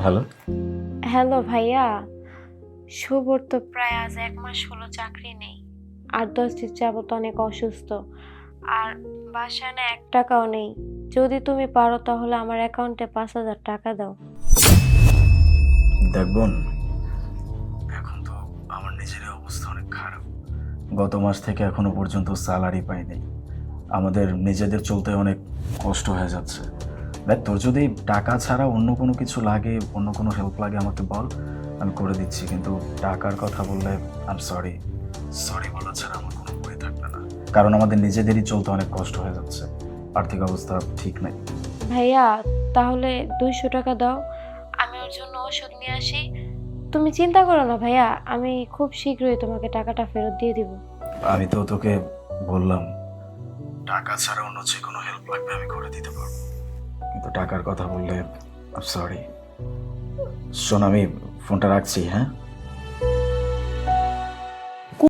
Hello. Hello ভাইয়া। শুভর তো প্রায় আজ 1 মাস হলো চাকরি নেই। 8-10 দিন যাবত অনেক অসুস্থ। আর বাসায় না 1 টাকাও নেই। যদি তুমি পারো তাহলে আমার অ্যাকাউন্টে 5,000 টাকা দাও। দেখ বোন, এখন তো আমার নিজেরই অবস্থা অনেক খারাপ। গত মাস থেকে এখনো পর্যন্ত স্যালারি পাইনি। আমাদের নিজেদের চলতে অনেক কষ্ট হয়ে যাচ্ছে। দেখ, তোর যদি টাকা ছাড়া অন্য কোনো কিছু লাগে, অন্য কোনো হেল্প লাগে আমাকে বল, আমি করে দিচ্ছি। কিন্তু টাকার কথা বললে আই এম সরি। সরি বলা ছাড়া আমার কোনো উপায় থাকবে না। কারণ আমাদের নিজেদেরই চলতে অনেক কষ্ট হয়ে যাচ্ছে। আর্থিক অবস্থা ঠিক নাই। ভাইয়া তাহলে 200 টাকা দাও। আমি ওর জন্য ওষুধ নিয়ে আসি। তুমি চিন্তা করো না ভাইয়া, আমি খুব শীঘ্রই তোমাকে টাকাটা ফেরত দিয়ে দিব। আমি তো তোকে বললাম, টাকা ছাড়া অন্য যে কোনো হেল্প লাগবে আমি করে দিতে পারবো। কিন্তু টাকার কথা বললে সরি। শোন, আমি ফোনটা রাখছি, হ্যাঁ?